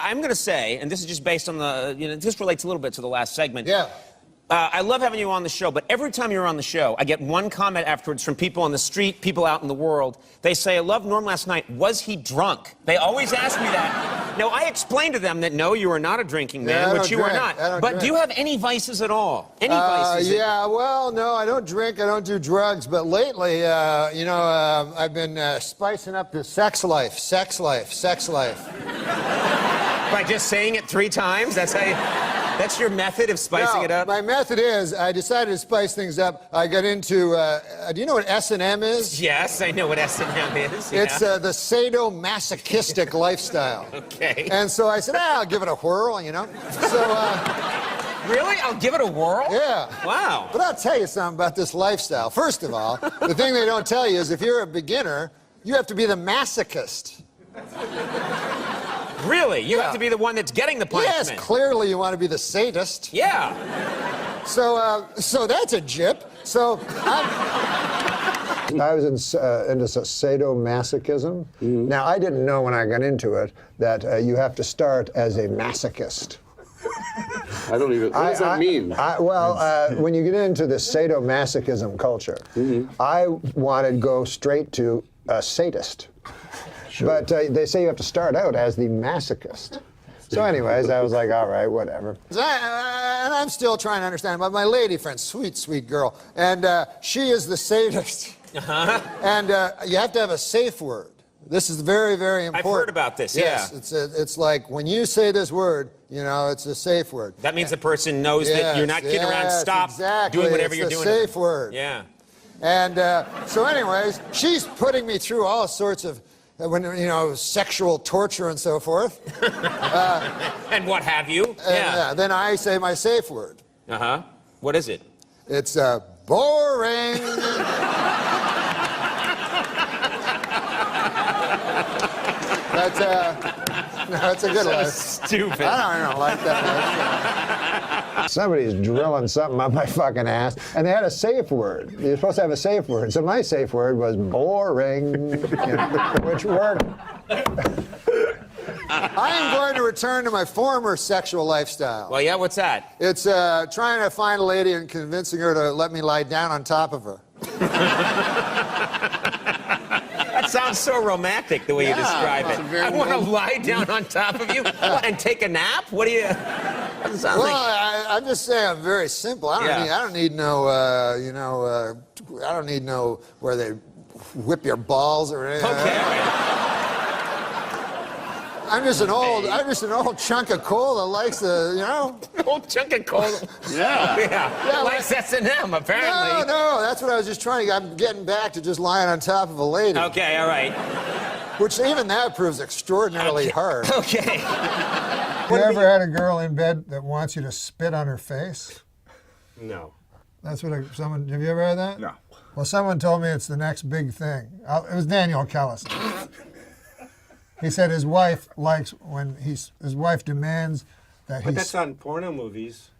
I'm going to say, and this is just based on the, this relates a little bit to the last segment. Yeah. I love having you on the show, but every time you're on the show, I get one comment afterwards from people on the street, people out in the world. They say, I loved Norm last night. Was he drunk? They always ask me that. Now, I explained to them that, no, you are not a drinking man, which you are not. But do you have any vices at all? Any vices? Yeah, well, no, I don't drink, I don't do drugs, but lately, I've been spicing up the sex life. By just saying it 3 times? That's how you... That's your method of spicing it up? My method is, I decided to spice things up. I got into, do you know what S&M is? Yes, I know what S&M is. Yeah. It's the sadomasochistic lifestyle. Okay. And so I said, I'll give it a whirl, So, really? I'll give it a whirl? Yeah. Wow. But I'll tell you something about this lifestyle. First of all, the thing they don't tell you is if you're a beginner, you have to be the masochist. Really? You have to be the one that's getting the punishment. Yes, clearly you want to be the sadist. Yeah. So that's a jip. So I was into sadomasochism. Mm-hmm. Now, I didn't know when I got into it that you have to start as a masochist. I don't even, what does that mean? When you get into the sadomasochism culture, I wanted to go straight to a sadist. Sure. But they say you have to start out as the masochist. So anyways, I was like, all right, whatever. And I'm still trying to understand. But my lady friend, sweet, sweet girl, and she is the sadist. Uh-huh. And you have to have a safe word. This is very, very important. I've heard about this, yes, yeah. It's like when you say this word, it's a safe word. That means the person knows that you're not kidding around. Stop doing whatever you're doing. It's a safe word. Yeah. And so anyways, she's putting me through all sorts of sexual torture and so forth. And what have you? Yeah. Then I say my safe word. Uh-huh. What is it? It's boring. That's a good one. Stupid. I don't like that. Somebody's drilling something up my fucking ass, and they had a safe word. You're supposed to have a safe word. So my safe word was boring, which worked. I am going to return to my former sexual lifestyle. Well, yeah, what's that? It's trying to find a lady and convincing her to let me lie down on top of her. That sounds so romantic, the way you describe it. I want to lie down on top of you and take a nap? What do you... I'm just saying I'm very simple. I don't need no, I don't need no where they whip your balls or anything. Okay. I'm just an old chunk of coal that likes the, Old chunk of coal. Yeah. Likes S&M, apparently. No, that's what I was just trying to, I'm getting back to just lying on top of a lady. Okay, all right. Which even that proves extraordinarily hard. Okay. You ever had a girl in bed that wants you to spit on her face? No. That's what have you ever had that? No. Well, someone told me it's the next big thing. It was Daniel Kellison. He said his wife likes when his wife demands that But that's on porno movies.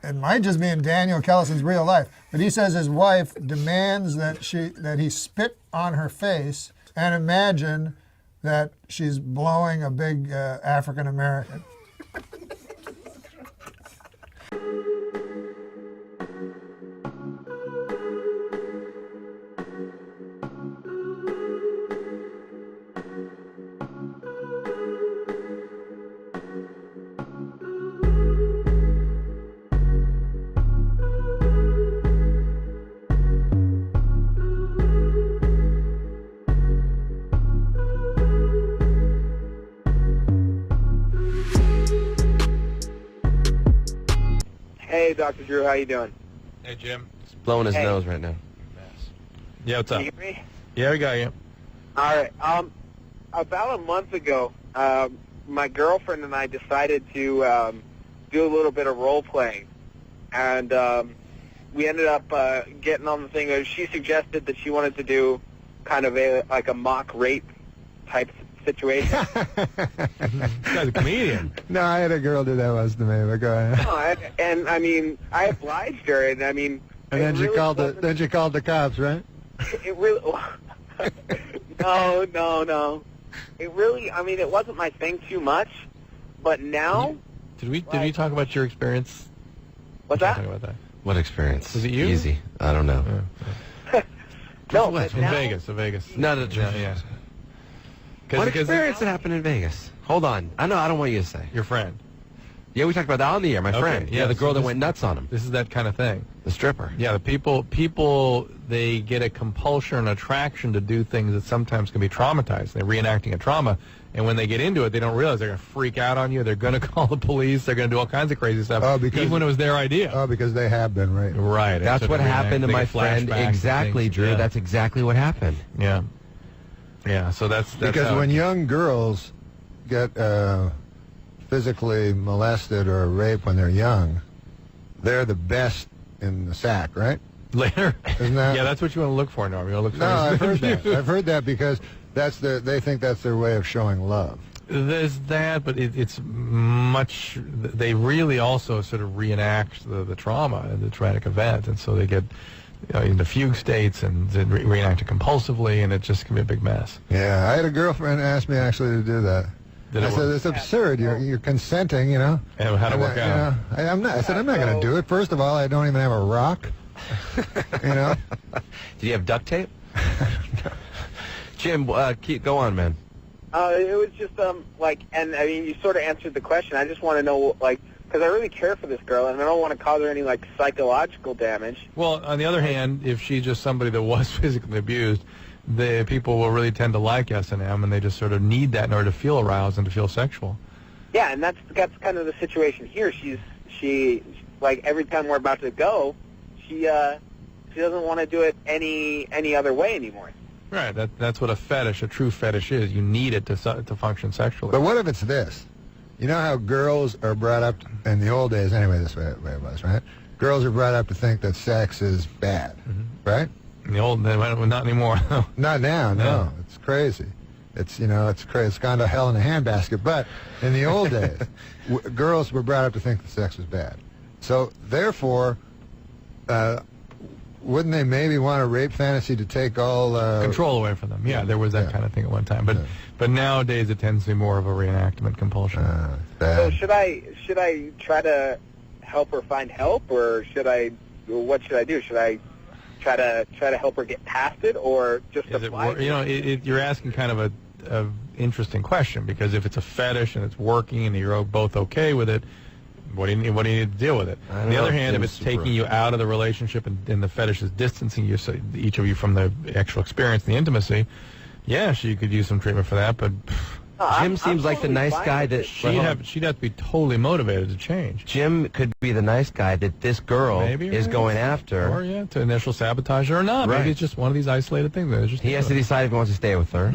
It might just be in Daniel Kellison's real life, but he says his wife demands that he spit on her face and imagine that she's blowing a big African American. Hey, Dr. Drew, how you doing? Hey, Jim. He's blowing his nose right now. Yeah, what's up? Can you hear me? Yeah, we got you. All right. About a month ago, my girlfriend and I decided to do a little bit of role playing, and we ended up getting on the thing. She suggested that she wanted to do kind of a mock rape type situation. This guy's a comedian. No, I had a girl do that once to me, but go ahead. And I mean, I obliged her, and I mean. And then she called the cops, right? It really. No. it really, I mean, it wasn't my thing too much, but now. Did we talk about your experience? What's Talk that? about that. What experience? Was it you? Easy. I don't know. No, What? but In now, Vegas, in Vegas. No, no, Yeah. What experience that happened in Vegas? Hold on. I don't want you to say. Your friend. Yeah, we talked about that on the air, my Okay, friend. yeah, Yeah, the so girl that this- went nuts on him. This is that kind of thing. The stripper. Yeah, the people, they get a compulsion and attraction to do things that sometimes can be traumatized. They're reenacting a trauma, and when they get into it, they don't realize they're going to freak out on you. They're going to call the police. They're going to do all kinds of crazy stuff, even when it was their idea. Oh, because they have been, right? Right. That's So what they happened to they my get friend. flashbacks and Exactly, things. Drew. Yeah. That's exactly what happened. Yeah. Yeah, so that's Because how when young girls get physically molested or raped when they're young, they're the best in the sack, right? later. Isn't that? Yeah, that's what you want to look for, Norm. You want to look for No, I've heard revenge. that. I've heard that because they think that's their way of showing love. There's that, but it's much. They really also sort of reenact the trauma, the traumatic event, and so they get into fugue states and they reenact it compulsively, and it just can be a big mess. Yeah, I had a girlfriend ask me actually to do that. Did I it said, work? it's absurd. You're consenting, you know. And how'd it work out? I'm not. I said, I'm not going to do it. First of all, I don't even have a rock. You know. Did you have duct tape? Jim, go on, man. It was just and I mean, you sort of answered the question. I just want to know, because I really care for this girl, and I don't want to cause her any psychological damage. Well, on the other hand, if she's just somebody that was physically abused, the people will really tend to like S&M, and they just sort of need that in order to feel aroused and to feel sexual. Yeah, and that's kind of the situation here. She every time we're about to go, she doesn't want to do it any other way anymore. Right. That's what a true fetish is. You need it to function sexually. But what if it's this? You know how girls are brought up in the old days, anyway, this way it was, right? Girls are brought up to think that sex is bad, right? In the old, not anymore. Not now, no. No. It's crazy. It's crazy. It's gone to hell in a handbasket. But in the old days, girls were brought up to think that sex was bad. So therefore, wouldn't they maybe want a rape fantasy to take all control away from them? Yeah, there was that Yeah. kind of thing at one time. But nowadays it tends to be more of a reenactment compulsion. So bad. should I try to help her find help, or what should I do? Should I try to help her get past it, or just Is it apply? you're asking kind of a interesting question, because if it's a fetish and it's working and you're both okay with it, what do you need to deal with it? I On don't the know other if hand, if Jim's it's super- taking you out of the relationship and the fetish is distancing you, so each of you from the actual experience, the intimacy, yeah, she could use some treatment for that, but Jim seems like the totally nice fine guy with that... it. she'd have to be totally motivated to change. Jim could be the nice guy that this girl Maybe, is right? going after. Or, yeah, to initial sabotage her or not. Right. Maybe it's just one of these isolated things. That just He has to decide if he wants to stay with her.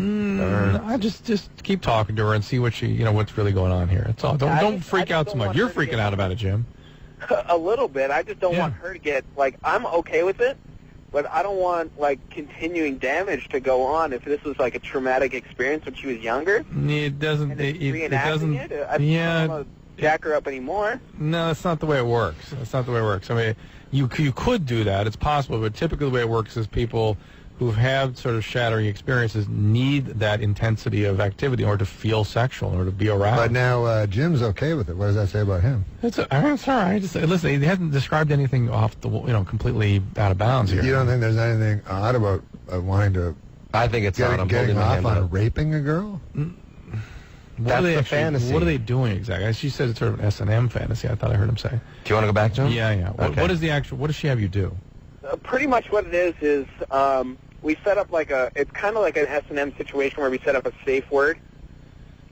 I just keep talking to her and see what what's really going on here. That's all. Don't freak out so much. You're freaking out about it, Jim. A little bit. I just don't want her to get I'm okay with it, but I don't want continuing damage to go on if this was a traumatic experience when she was younger. It doesn't. And it's It doesn't. reenacting it. I Yeah. don't want to jack her up anymore. No, that's not the way it works. That's not the way it works. I mean, you could do that. It's possible, but typically the way it works is people who have sort of shattering experiences need that intensity of activity in order to feel sexual, in order to be aroused. But now Jim's okay with it. What does that say about him? It's all right. Just listen. He hasn't described anything off the completely out of bounds here. You don't think there's anything odd about wanting to I think it's on him. getting holding off him on up. raping a girl? That's the fantasy. What are they doing exactly? She said it's sort of an S&M fantasy. I thought I heard him say. Do you want to go back to him? Yeah. Okay. What is the actual? What does she have you do? Pretty much what it is we set up it's kind of like an S&M situation where we set up a safe word,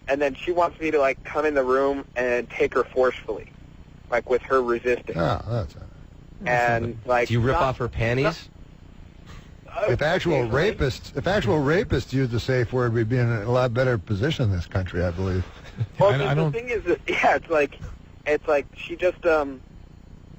and then she wants me to come in the room and take her forcefully, with her resisting. Oh, that's it. And Do you rip off her panties? If actual rapists used the safe word, we'd be in a lot better position in this country, I believe. Well, I the don't. thing is, it's like she just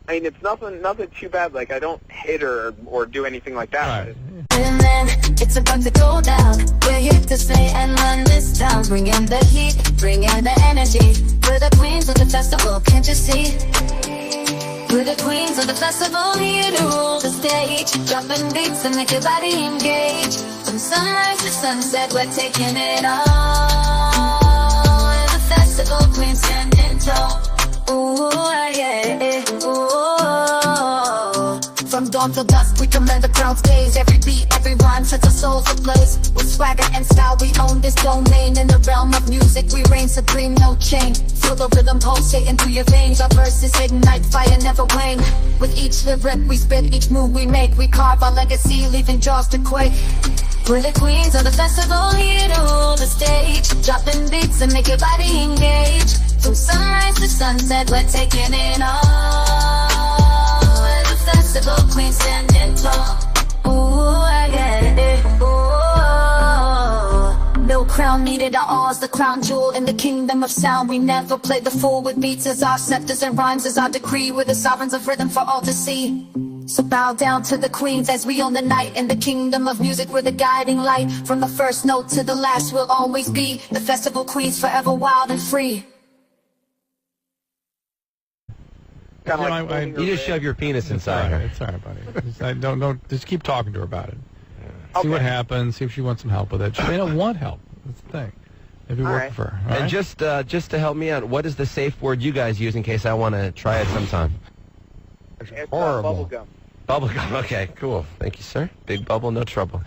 I mean, it's nothing too bad. I don't hit her or do anything like that. Right. And then it's about to go down. We're here to stay and run this town. Bring in the heat, bring in the energy. We're the queens of the festival, can't you see? We're the queens of the festival, here to rule the stage. Dropping beats and make your body engage. From sunrise to sunset, we're taking it all. The festival queen standing tall. Ooh, yeah, ooh. From dawn till dusk, we command the crowd's gaze. Every beat, every rhyme sets our souls ablaze. With swagger and style, we own this domain. In the realm of music, we reign supreme, no chain. Feel the rhythm pulsating through your veins. Our verses ignite, fire never wane. With each lyric we spit, each move we make, we carve our legacy, leaving jaws to quake. We're the queens of the festival, here to rule the stage. Dropping beats and make your body engage. From sunrise to sunset, we're taking it all. We're the festival queens standing tall. Ooh, I get it. Ooh. No crown needed, our all's the crown jewel in the kingdom of sound. We never play the fool with beats as our scepters and rhymes as our decree. We're the sovereigns of rhythm for all to see. So bow down to the queens as we own the night. In the kingdom of music, we're the guiding light. From the first note to the last, we'll always be the festival queens, forever wild and free. You just shove your penis inside her. It's all right, buddy. Don't just keep talking to her about it. See what happens. See if she wants some help with it. She may not want help. That's the thing. Maybe work for her. All And right? just to help me out, what is the safe word you guys use in case I want to try it sometime? It's horrible. bubblegum. Bubblegum. Okay, cool. Thank you, sir. Big bubble, no trouble.